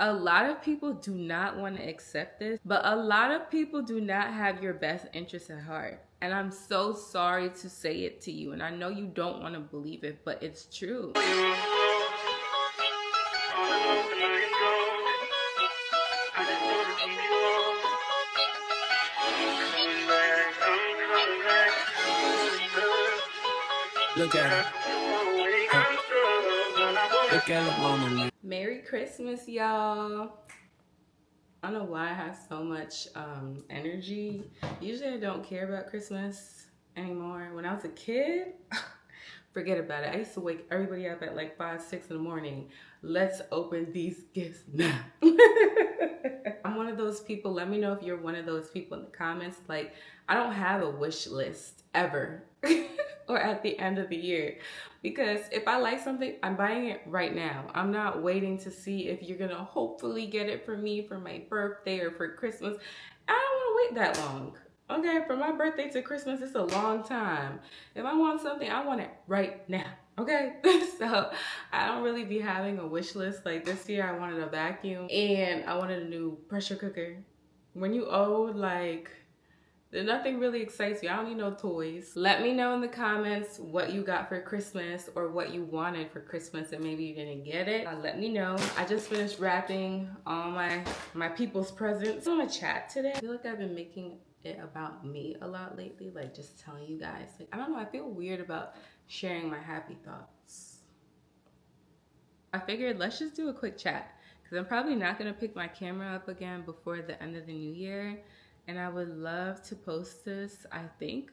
A lot of people do not want to accept this, but a lot of people do not have your best interests at heart. And I'm so sorry to say it to you. And I know you don't want to believe it, but it's true. Look at her. Look at her mama, man. Merry Christmas, y'all. I don't know why I have so much energy. Usually I don't care about Christmas anymore. When I was a kid, forget about it. I used to wake everybody up at like 5, 6 in the morning. Let's open these gifts now. I'm one of those people. Let me know if you're one of those people in the comments. Like, I don't have a wish list ever or at the end of the year, because if I like something, I'm buying it right now. I'm not waiting to see if you're gonna hopefully get it for me for my birthday or for Christmas. I don't want to wait that long. Okay, from my birthday to Christmas, it's a long time. If I want something, I want it right now. Okay, so I don't really be having a wish list. Like this year, I wanted a vacuum and I wanted a new pressure cooker. When you old, like, nothing really excites you. I don't need no toys. Let me know in the comments what you got for Christmas or what you wanted for Christmas and maybe you didn't get it. Let me know. I just finished wrapping all my people's presents. I'm gonna chat today. I feel like I've been making it about me a lot lately, like just telling you guys. Like, I don't know, I feel weird about sharing my happy thoughts. I figured let's just do a quick chat because I'm probably not gonna pick my camera up again before the end of the new year. And I would love to post this, I think,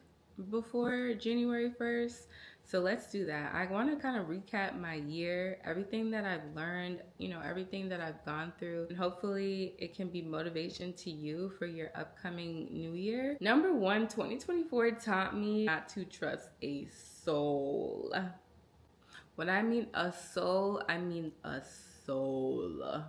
before January 1st. So let's do that. I want to kind of recap my year, everything that I've learned, you know, everything that I've gone through. And hopefully it can be motivation to you for your upcoming new year. Number one, 2024 taught me not to trust a soul. When I mean a soul, I mean a soul.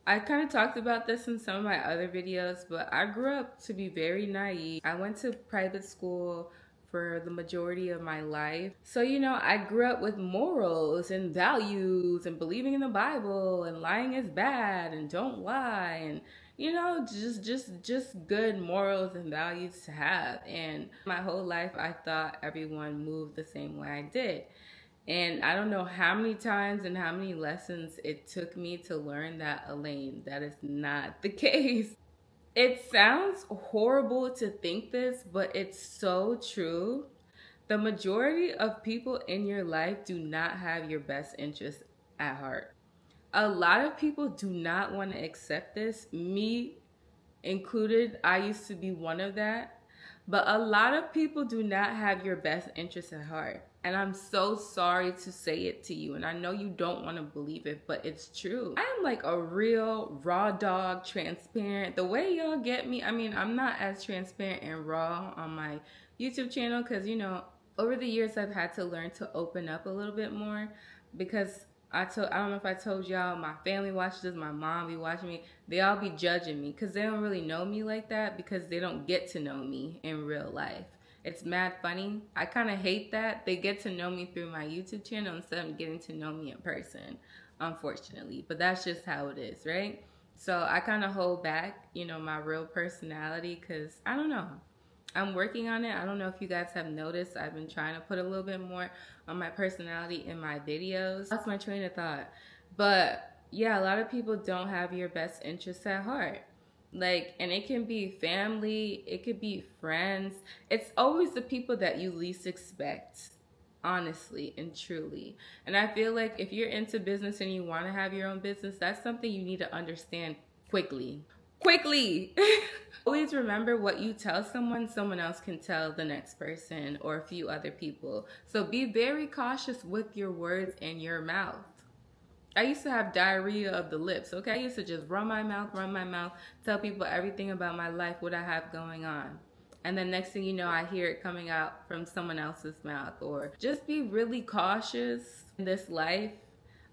I kind of talked about this in some of my other videos, but I grew up to be very naive. I went to private school for the majority of my life. So, you know, I grew up with morals and values and believing in the Bible and lying is bad and don't lie and, you know, just good morals and values to have. And my whole life I thought everyone moved the same way I did. And I don't know how many times and how many lessons it took me to learn that, Elaine, that is not the case. It sounds horrible to think this, but it's so true. The majority of people in your life do not have your best interests at heart. A lot of people do not want to accept this, me included. I used to be one of that. But a lot of people do not have your best interests at heart. And I'm so sorry to say it to you. And I know you don't want to believe it, but it's true. I am like a real raw dog, transparent. The way y'all get me, I mean, I'm not as transparent and raw on my YouTube channel because, you know, over the years I've had to learn to open up a little bit more because I don't know if I told y'all, my family watches this, my mom be watching me. They all be judging me because they don't really know me like that because they don't get to know me in real life. It's mad funny. I kind of hate that. They get to know me through my YouTube channel instead of getting to know me in person, unfortunately. But that's just how it is, right? So I kind of hold back, you know, my real personality because I don't know. I'm working on it. I don't know if you guys have noticed. I've been trying to put a little bit more on my personality in my videos. That's my train of thought. But yeah, a lot of people don't have your best interests at heart. Like, and it can be family, it could be friends. It's always the people that you least expect, honestly and truly. And I feel like if you're into business and you want to have your own business, that's something you need to understand quickly. Always remember what you tell someone else can tell the next person or a few other people. So be very cautious with your words and your mouth. I used to have diarrhea of the lips, okay? I used to just run my mouth, tell people everything about my life, what I have going on. And then next thing you know, I hear it coming out from someone else's mouth. Or just be really cautious in this life.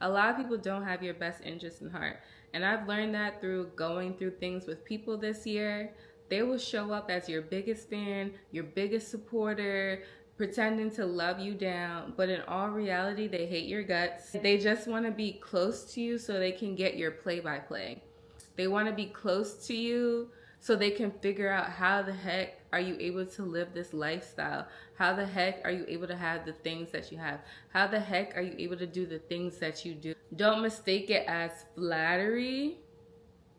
A lot of people don't have your best interest in heart. And I've learned that through going through things with people this year. They will show up as your biggest fan, your biggest supporter, pretending to love you down, but in all reality, they hate your guts. They just want to be close to you so they can get your play-by-play. They want to be close to you so they can figure out how the heck are you able to live this lifestyle? How the heck are you able to have the things that you have? How the heck are you able to do the things that you do? Don't mistake it as flattery.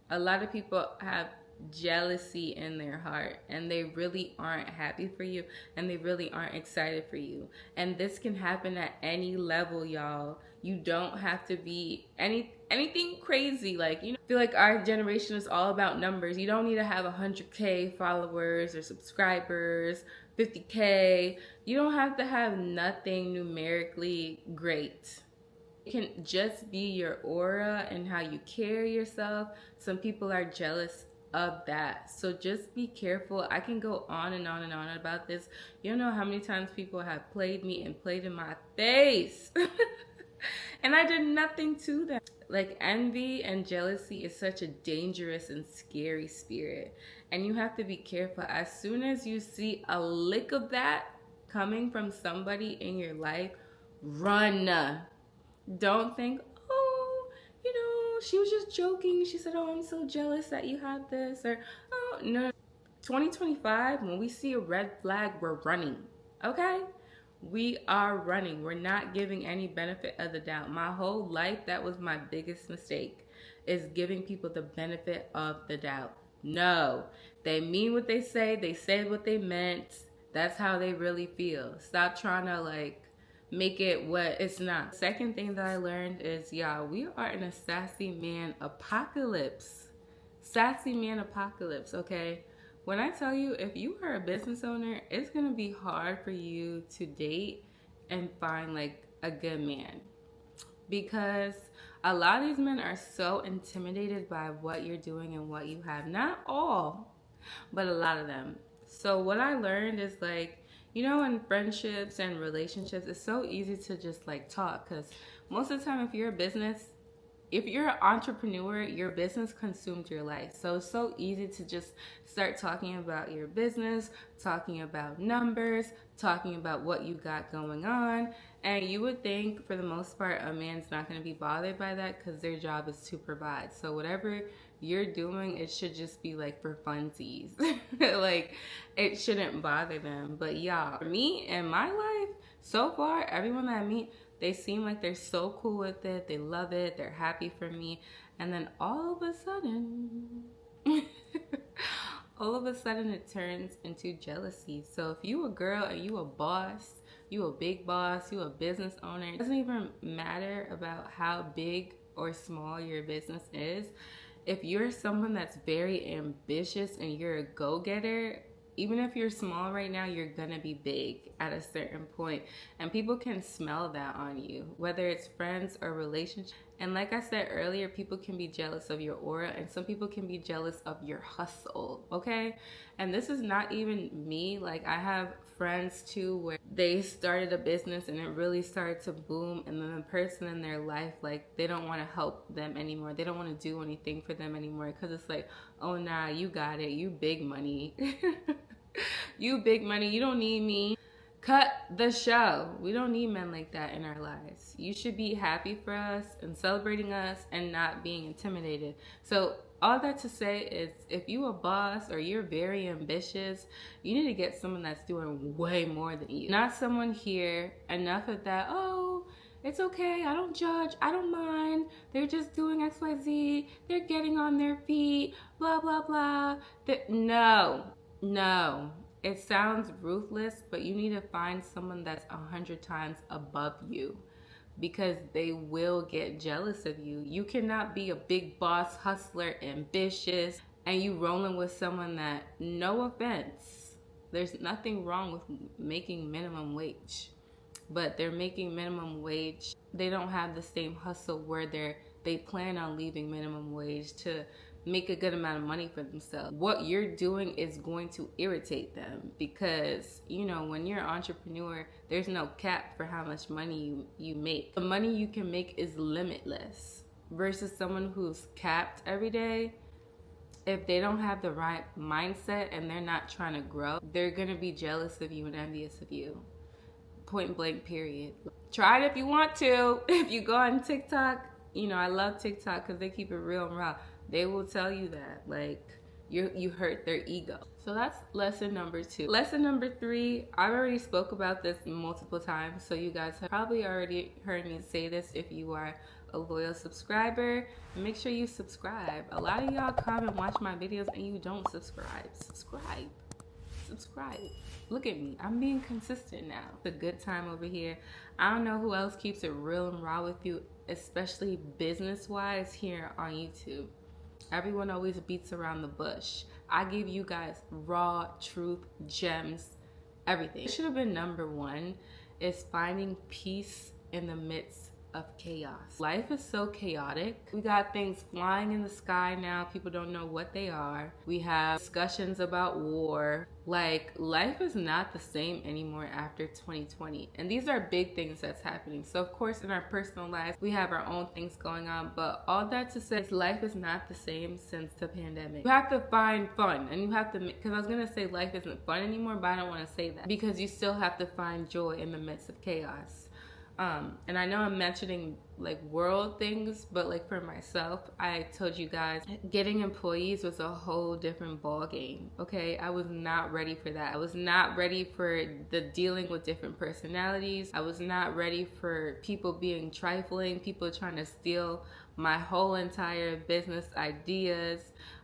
A lot of people have jealousy in their heart and they really aren't happy for you and they really aren't excited for you. And this can happen at any level, y'all. You don't have to be anything crazy. Like, you know, I feel like our generation is all about numbers. You don't need to have 100K followers or subscribers, 50K. You don't have to have nothing numerically great. It can just be your aura and how you carry yourself. Some people are jealous of that. So just be careful. I can go on and on and on about this. You don't know how many times people have played me and played in my face. And I did nothing to them. Like, envy and jealousy is such a dangerous and scary spirit. And you have to be careful. As soon as you see a lick of that coming from somebody in your life, run. Don't think, oh, you know, she was just joking. She said, oh, I'm so jealous that you have this. Or, oh, no. 2025, when we see a red flag, we're running, okay? We are running. We're not giving any benefit of the doubt. My whole life, that was my biggest mistake, is giving people the benefit of the doubt. No, they mean what they said what they meant. That's how they really feel. Stop trying to, like, make it what it's not. Second thing that I learned is, y'all, we are in a sassy man apocalypse. Sassy man apocalypse, okay? When I tell you, if you are a business owner, it's gonna be hard for you to date and find like a good man, because a lot of these men are so intimidated by what you're doing and what you have. Not all, but a lot of them. So what I learned is, like, you know, in friendships and relationships, it's so easy to just like talk, because most of the time, if you're an entrepreneur, your business consumed your life. So it's so easy to just start talking about your business, talking about numbers, talking about what you got going on. And you would think, for the most part, a man's not going to be bothered by that because their job is to provide. So whatever you're doing, it should just be like for funsies. Like, it shouldn't bother them. But y'all, for me in my life, so far, everyone that I meet, they seem like they're so cool with it. They love it. They're happy for me. And then all of a sudden, it turns into jealousy. So if you a girl and you a boss, you a big boss, you a business owner, it doesn't even matter about how big or small your business is. If you're someone that's very ambitious and you're a go-getter, even if you're small right now, you're gonna be big at a certain point. And people can smell that on you, whether it's friends or relationships. And like I said earlier, people can be jealous of your aura, and some people can be jealous of your hustle, okay? And this is not even me. Like, I have friends too where they started a business and it really started to boom, and then the person in their life, like, they don't want to help them anymore. They don't want to do anything for them anymore, because it's like, oh nah, you got it, you big money. You big money, you don't need me. Cut the show. We don't need men like that in our lives. You should be happy for us and celebrating us and not being intimidated. So all that to say is, if you a boss or you're very ambitious, you need to get someone that's doing way more than you. Not someone here, enough of that, oh, it's okay, I don't judge, I don't mind, they're just doing XYZ, they're getting on their feet, blah, blah, blah. No. It sounds ruthless, but you need to find someone that's 100 times above you, because they will get jealous of you. You cannot be a big boss, hustler, ambitious, and you rolling with someone that, no offense, there's nothing wrong with making minimum wage, but they're making minimum wage. They don't have the same hustle where they plan on leaving minimum wage to make a good amount of money for themselves. What you're doing is going to irritate them, because, you know, when you're an entrepreneur, there's no cap for how much money you make. The money you can make is limitless, versus someone who's capped every day. If they don't have the right mindset and they're not trying to grow, they're gonna be jealous of you and envious of you. Point blank, period. Try it if you want to. If you go on TikTok, you know, I love TikTok because they keep it real and raw. They will tell you that. Like, you hurt their ego. So that's lesson number 2. Lesson number 3, I've already spoke about this multiple times, so you guys have probably already heard me say this if you are a loyal subscriber. Make sure you subscribe. A lot of y'all come and watch my videos and you don't subscribe. Subscribe. Look at me. I'm being consistent now. It's a good time over here. I don't know who else keeps it real and raw with you, especially business-wise here on YouTube. Everyone always beats around the bush. I give you guys raw truth, gems, everything. It should have been number 1 is finding peace in the midst of chaos. Life is so chaotic. We got things flying in the sky now. People don't know what they are. We have discussions about war. Like, life is not the same anymore after 2020. And these are big things that's happening. So of course in our personal lives, we have our own things going on. But all that to say, life is not the same since the pandemic. You have to find fun, and you have to, because I was gonna say life isn't fun anymore, but I don't wanna say that. Because you still have to find joy in the midst of chaos. And I know I'm mentioning like world things, but like for myself, I told you guys getting employees was a whole different ball game. Okay, I was not ready for that. I was not ready for the dealing with different personalities. I was not ready for people being trifling, people trying to steal my whole entire business ideas.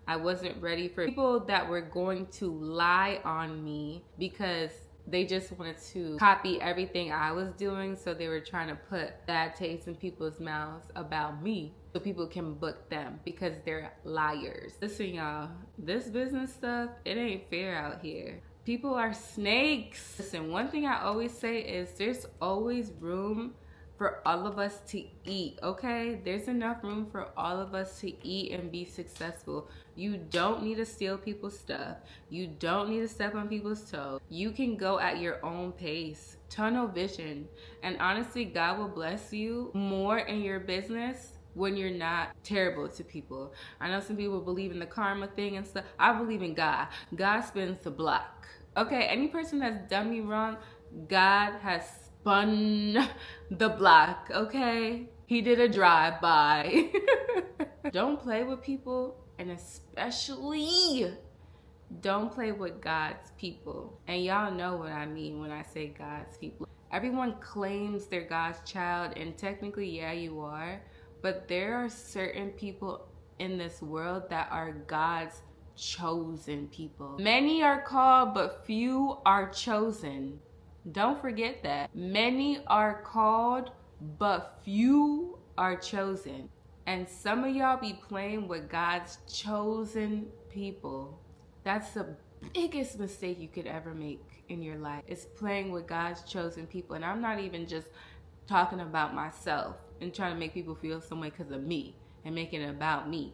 I wasn't ready for people that were going to lie on me because they just wanted to copy everything I was doing, so they were trying to put bad taste in people's mouths about me so people can book them because they're liars. Listen, y'all, this business stuff, it ain't fair out here. People are snakes. Listen, one thing I always say is there's always room for all of us to eat, okay? There's enough room for all of us to eat and be successful. You don't need to steal people's stuff. You don't need to step on people's toes. You can go at your own pace. Tunnel vision. And honestly, God will bless you more in your business when you're not terrible to people. I know some people believe in the karma thing and stuff. I believe in God. God spins the block. Okay, any person that's done me wrong, God has spun the block, okay? He did a drive-by. Don't play with people, and especially don't play with God's people. And y'all know what I mean when I say God's people. Everyone claims they're God's child, and technically, yeah, you are. But there are certain people in this world that are God's chosen people. Many are called, but few are chosen. Don't forget that. Many are called, but few are chosen. And some of y'all be playing with God's chosen people. That's the biggest mistake you could ever make in your life, is playing with God's chosen people. And I'm not even just talking about myself and trying to make people feel some way because of me and making it about me.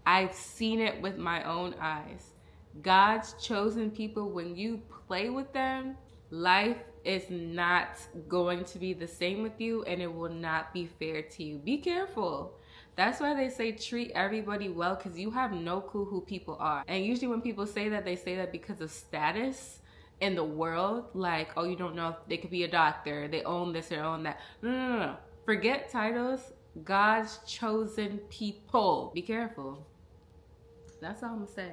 I've seen it with my own eyes. God's chosen people, when you play with them, life is not going to be the same with you, and it will not be fair to you. Be careful. That's why they say treat everybody well, because you have no clue who people are. And usually when people say that, they say that because of status in the world. Like, oh, you don't know if they could be a doctor, they own this or own that. No. Forget titles. God's chosen people. Be careful. That's all I'm gonna say.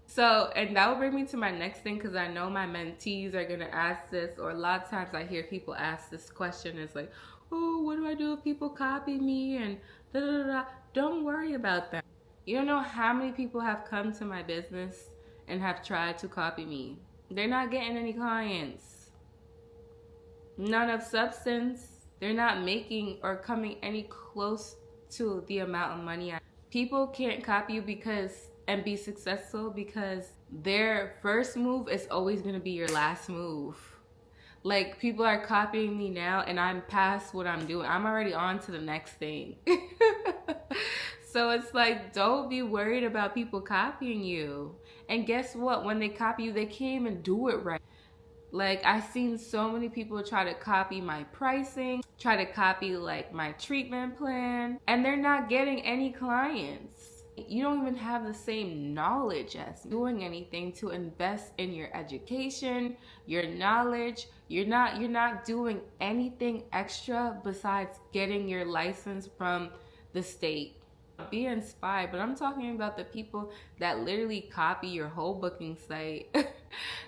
So, and that will bring me to my next thing, because I know my mentees are gonna ask this, or a lot of times I hear people ask this question. It's like, oh, what do I do if people copy me and da da da da. Don't worry about that. You don't know how many people have come to my business and have tried to copy me. They're not getting any clients. None of substance. They're not making or coming any close to the amount of money. People can't copy you and be successful because their first move is always going to be your last move. Like, people are copying me now and I'm past what I'm doing. I'm already on to the next thing. So it's like, don't be worried about people copying you. And guess what? When they copy you, they can't even do it right. Like, I've seen so many people try to copy my pricing, try to copy like my treatment plan, and they're not getting any clients. You don't even have the same knowledge as doing anything to invest in your education, your knowledge. You're not doing anything extra besides getting your license from the state. Be inspired, but I'm talking about the people that literally copy your whole booking site,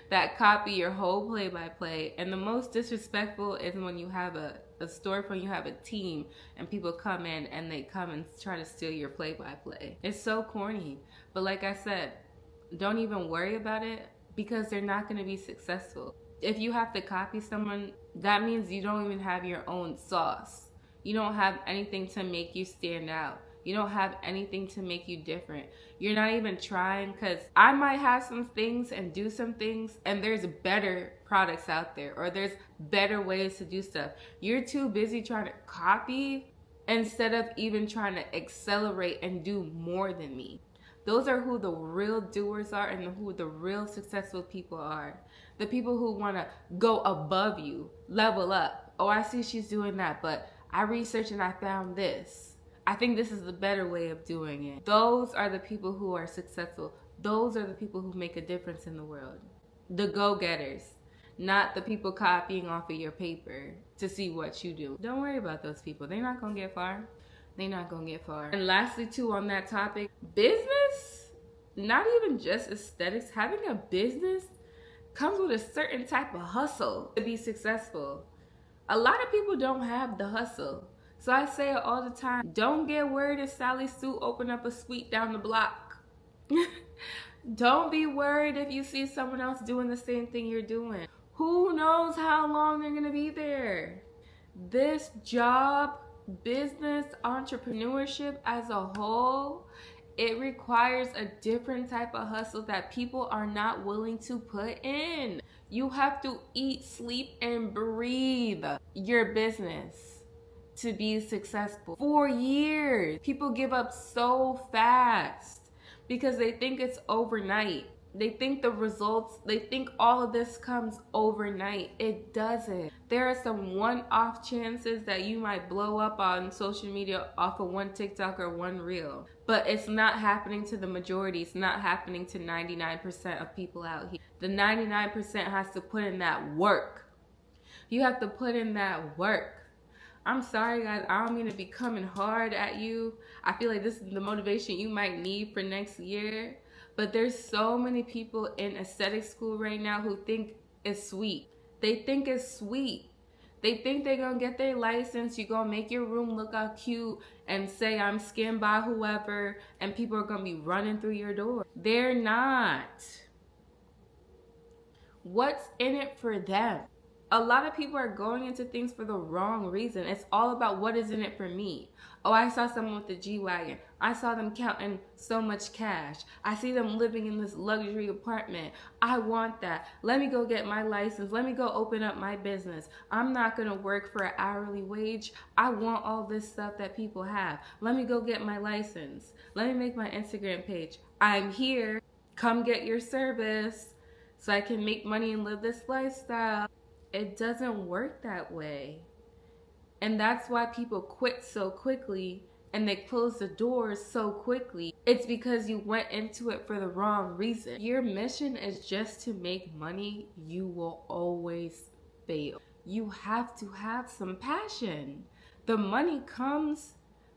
that copy your whole play-by-play. And the most disrespectful is when you have a storefront, you have a team, and people come in and they come and try to steal your play-by-play. It's so corny. But like I said, don't even worry about it because they're not going to be successful. If you have to copy someone, that means you don't even have your own sauce. You don't have anything to make you stand out. You don't have anything to make you different. You're not even trying, because I might have some things and do some things and there's better products out there, or there's better ways to do stuff. You're too busy trying to copy instead of even trying to accelerate and do more than me. Those are who the real doers are and who the real successful people are. The people who want to go above you, level up. Oh, I see she's doing that, but I researched and I found this. I think this is the better way of doing it. Those are the people who are successful. Those are the people who make a difference in the world. The go-getters, not the people copying off of your paper to see what you do. Don't worry about those people. They're not going to get far. They're not going to get far. And lastly, too, on that topic, business, not even just aesthetics, having a business comes with a certain type of hustle to be successful. A lot of people don't have the hustle. So I say it all the time. Don't get worried if Sally Sue open up a suite down the block. Don't be worried if you see someone else doing the same thing you're doing. Who knows how long they're going to be there? This job, business, entrepreneurship as a whole, it requires a different type of hustle that people are not willing to put in. You have to eat, sleep, and breathe your business to be successful. For years, people give up so fast because they think it's overnight. They think the results, they think all of this comes overnight. It doesn't. There are some one-off chances that you might blow up on social media off of one TikTok or one reel. But it's not happening to the majority. It's not happening to 99% of people out here. The 99% has to put in that work. You have to put in that work. I'm sorry, guys. I don't mean to be coming hard at you. I feel like this is the motivation you might need for next year. But there's so many people in aesthetic school right now who think it's sweet. They think it's sweet. They think they're going to get their license. You're going to make your room look all cute and say, I'm skinned by whoever, and people are going to be running through your door. They're not. What's in it for them? A lot of people are going into things for the wrong reason. It's all about what is in it for me. Oh, I saw someone with the G-Wagon. I saw them counting so much cash. I see them living in this luxury apartment. I want that. Let me go get my license. Let me go open up my business. I'm not going to work for an hourly wage. I want all this stuff that people have. Let me go get my license. Let me make my Instagram page. I'm here. Come get your service so I can make money and live this lifestyle. It doesn't work that way. And that's why people quit so quickly and they close the doors so quickly. It's because you went into it for the wrong reason. If your mission is just to make money, you will always fail. You have to have some passion. The money comes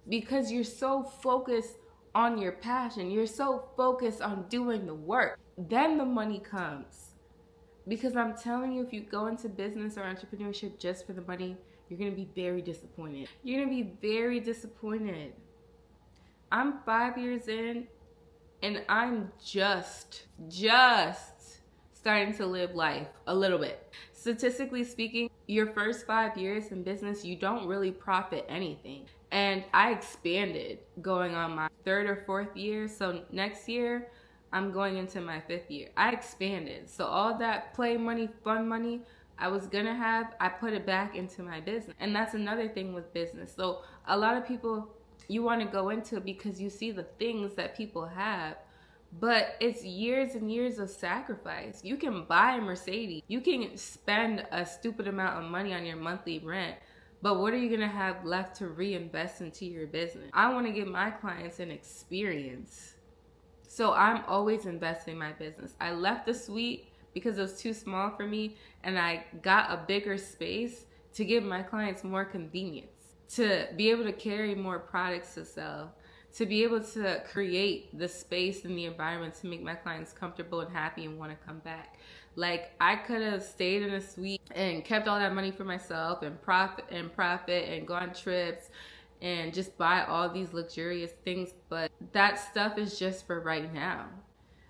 because you're so focused on your passion. You're so focused on doing the work. Then the money comes. Because I'm telling you, if you go into business or entrepreneurship just for the money, you're going to be very disappointed. You're going to be very disappointed. I'm 5 years in and I'm just starting to live life a little bit. Statistically speaking, your first 5 years in business, you don't really profit anything. And I expanded going on my 3rd or 4th year. So next year, I'm going into my 5th year. I expanded. So all that play money, fun money I was gonna have, I put it back into my business. And that's another thing with business. So a lot of people, you want to go into it because you see the things that people have, but it's years and years of sacrifice. You can buy a Mercedes. You can spend a stupid amount of money on your monthly rent, but what are you gonna have left to reinvest into your business? I want to give my clients an experience. So I'm always investing in my business. I left the suite because it was too small for me, and I got a bigger space to give my clients more convenience, to be able to carry more products to sell, to be able to create the space and the environment to make my clients comfortable and happy and want to come back. Like, I could have stayed in a suite and kept all that money for myself and profit and go on trips and just buy all these luxurious things, but that stuff is just for right now.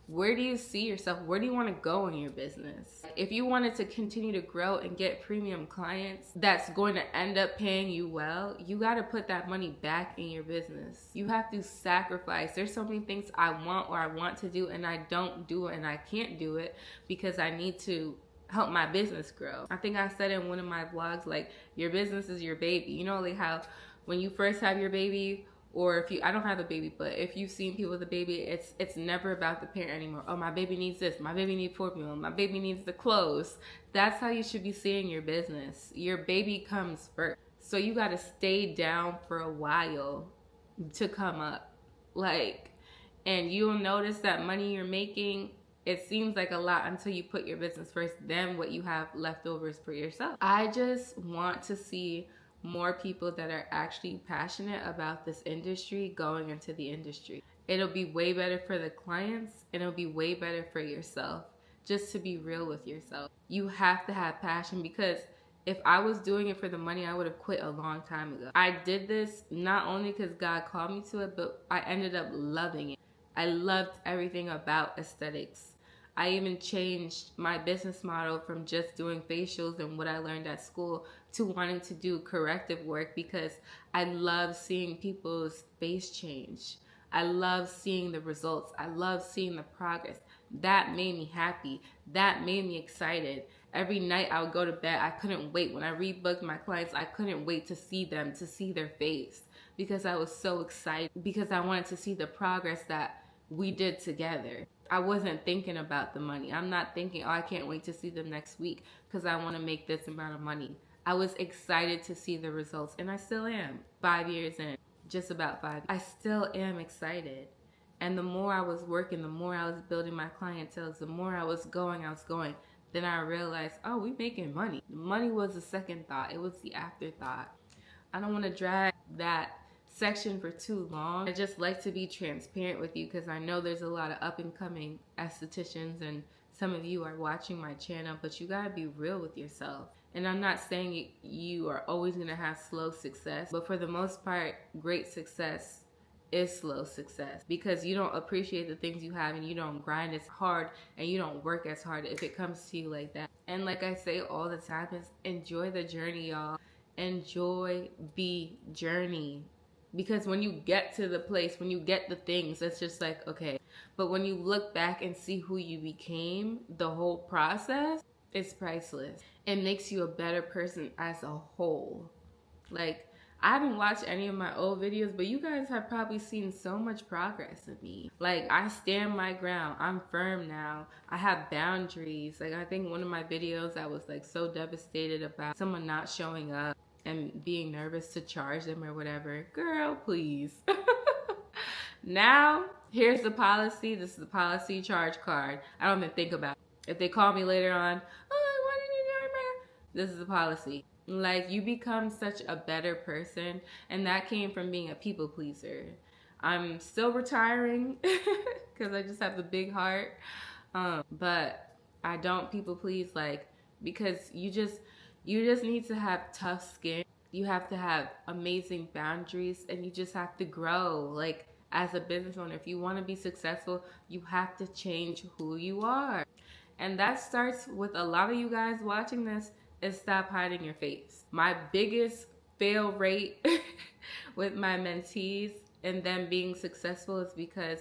Where do you see yourself? Where do you want to go in your business? If you wanted to continue to grow and get premium clients that's going to end up paying you well, you got to put that money back in your business. You have to sacrifice. There's so many things I want to do and I don't do it and I can't do it because I need to help my business grow. I think I said in one of my vlogs, like, your business is your baby. You know, like how when you first have your baby, or if you, I don't have a baby, but if you've seen people with a baby, it's never about the parent anymore. Oh, my baby needs this, my baby needs formula, my baby needs the clothes. That's how you should be seeing your business. Your baby comes first. So you gotta stay down for a while to come up. Like, and you'll notice that money you're making, it seems like a lot until you put your business first, then what you have left over is for yourself. I just want to see more people that are actually passionate about this industry going into the industry. It'll be way better for the clients and it'll be way better for yourself. Just to be real with yourself. You have to have passion, because if I was doing it for the money, I would have quit a long time ago. I did this not only because God called me to it, but I ended up loving it. I loved everything about aesthetics. I even changed my business model from just doing facials and what I learned at school to wanting to do corrective work, because I love seeing people's face change. I love seeing the results. I love seeing the progress. That made me happy. That made me excited. Every night I would go to bed, I couldn't wait. When I rebooked my clients, I couldn't wait to see them, to see their face, because I was so excited, because I wanted to see the progress that we did together. I wasn't thinking about the money. I'm not thinking, oh, I can't wait to see them next week because I want to make this amount of money. I was excited to see the results, and I still am. 5 years in, just about 5. I still am excited. And the more I was working, the more I was building my clientele, the more I was going. Then I realized, oh, we making money. Money was the second thought. It was the afterthought. I don't want to drag that section for too long. I just like to be transparent with you, because I know there's a lot of up and coming estheticians and some of you are watching my channel, but you gotta be real with yourself. And I'm not saying you are always gonna have slow success, but for the most part, great success is slow success, because you don't appreciate the things you have and you don't grind as hard and you don't work as hard if it comes to you like that. And like I say all the time, is enjoy the journey, y'all. Enjoy the journey. Because when you get to the place, when you get the things, it's just like, okay. But when you look back and see who you became, the whole process, it's priceless. It makes you a better person as a whole. Like, I haven't watched any of my old videos, but you guys have probably seen so much progress in me. Like, I stand my ground. I'm firm now. I have boundaries. Like, I think one of my videos, I was like so devastated about someone not showing up and being nervous to charge them or whatever. Girl, please. Now, here's the policy. This is the policy charge card. I don't even think about it. If they call me later on, oh, why didn't you charge me? This is the policy. Like, you become such a better person, and that came from being a people pleaser. I'm still retiring because I just have a big heart, but I don't people please, like, because you just need to have tough skin. You have to have amazing boundaries, and you just have to grow. Like, as a business owner, if you want to be successful, you have to change who you are. And that starts with a lot of you guys watching this, is stop hiding your face. My biggest fail rate with my mentees and them being successful is because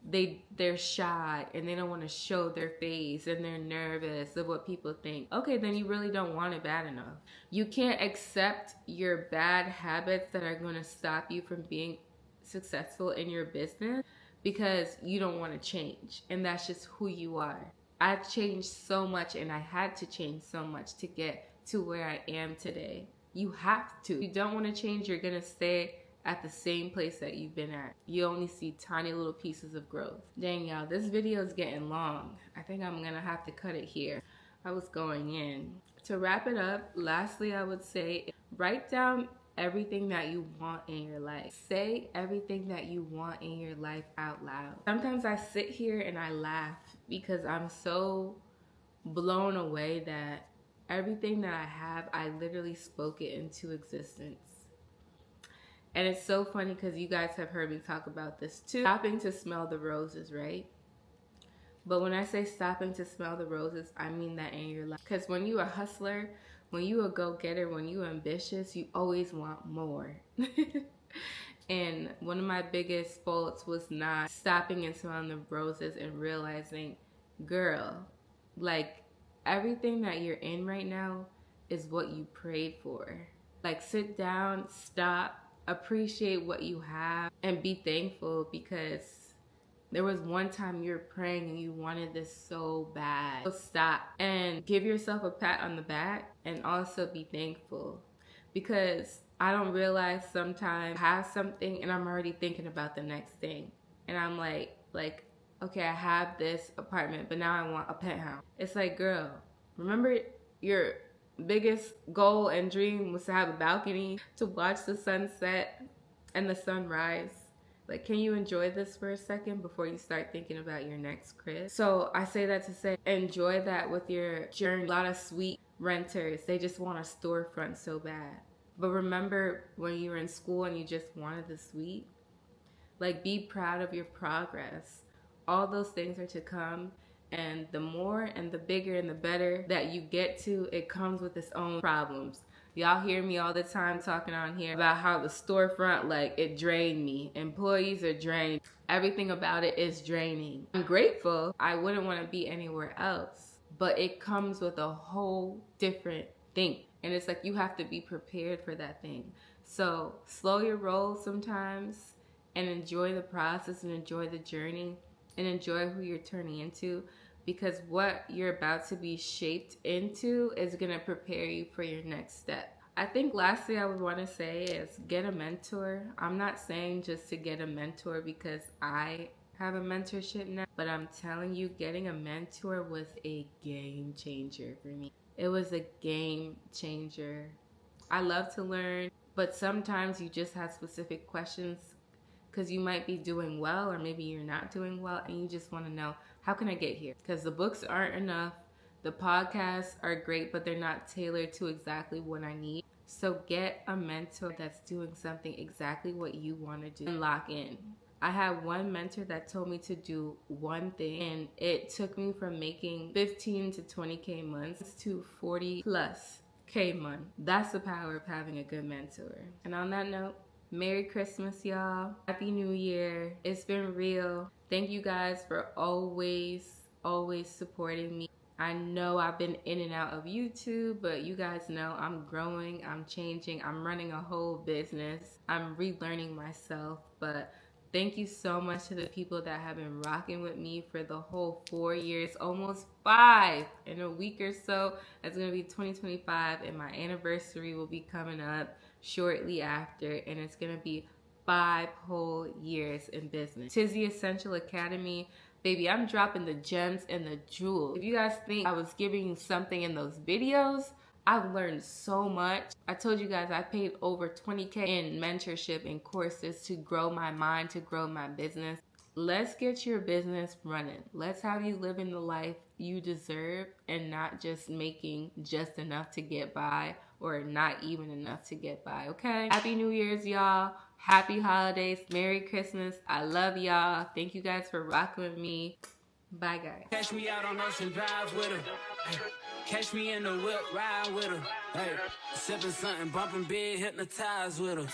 they're shy and they don't want to show their face and they're nervous of what people think. Okay, then you really don't want it bad enough. You can't accept your bad habits that are going to stop you from being successful in your business because you don't want to change, and that's just who you are. I've changed so much, and I had to change so much to get to where I am today. You have to. If you don't want to change, you're going to stay at the same place that you've been at. You only see tiny little pieces of growth. Dang, y'all, this video is getting long. I think I'm going to have to cut it here. I was going in. To wrap it up, lastly, I would say write down everything that you want in your life. Say everything that you want in your life out loud. Sometimes I sit here and I laugh because I'm so blown away that everything that I have, I literally spoke it into existence. And it's so funny because you guys have heard me talk about this too. Stopping to smell the roses, right? But when I say stopping to smell the roses, I mean that in your life. Because when you a hustler, when you a go-getter, when you ambitious, you always want more. And one of my biggest faults was not stopping and smelling the roses and realizing, girl, like everything that you're in right now is what you prayed for. Like sit down, stop, appreciate what you have, and be thankful because there was one time you were praying and you wanted this so bad. So stop and give yourself a pat on the back and also be thankful. Because I don't realize sometimes I have something and I'm already thinking about the next thing. And I'm like, okay, I have this apartment, but now I want a penthouse. It's like, girl, remember your biggest goal and dream was to have a balcony to watch the sunset and the sunrise. Like, can you enjoy this for a second before you start thinking about your next crib? So I say that to say, enjoy that with your journey. A lot of sweet renters, they just want a storefront so bad. But remember when you were in school and you just wanted the suite? Like, be proud of your progress. All those things are to come. And the more and the bigger and the better that you get to, it comes with its own problems. Y'all hear me all the time talking on here about how the storefront, like, it drained me. Employees are drained. Everything about it is draining. I'm grateful. I wouldn't want to be anywhere else. But it comes with a whole different thing. And it's like you have to be prepared for that thing. So slow your roll sometimes and enjoy the process and enjoy the journey and enjoy who you're turning into. Because what you're about to be shaped into is going to prepare you for your next step. I think lastly I would want to say is get a mentor. I'm not saying just to get a mentor because I have a mentorship now, but I'm telling you, getting a mentor was a game changer for me. It was a game changer. I love to learn, but sometimes you just have specific questions because you might be doing well or maybe you're not doing well and you just want to know, how can I get here? Because the books aren't enough. The podcasts are great, but they're not tailored to exactly what I need. So get a mentor that's doing something exactly what you want to do and lock in. I had one mentor that told me to do one thing and it took me from making 15 to 20K months to 40 plus K month. That's the power of having a good mentor. And on that note, Merry Christmas, y'all. Happy New Year. It's been real. Thank you guys for always supporting me. I know I've been in and out of YouTube, but you guys know I'm growing, I'm changing, I'm running a whole business. I'm relearning myself, but thank you so much to the people that have been rocking with me for the whole 4 years, almost 5 in a week or so. It's gonna be 2025 and my anniversary will be coming up shortly after, and it's gonna be 5 whole years in business. Tizzy Essential Academy, baby, I'm dropping the gems and the jewels. If you guys think I was giving you something in those videos, I've learned so much. I told you guys I paid over 20K in mentorship and courses to grow my mind, to grow my business. Let's get your business running. Let's have you living the life you deserve and not just making just enough to get by or not even enough to get by, okay? Happy New Year's, y'all. Happy holidays. Merry Christmas. I love y'all. Thank you guys for rocking with me. Bye, guys. Catch me out on Ocean Drive with her. Hey. Catch me in the whip, ride with her. Hey. Sipping something, bumping big, hypnotized with her.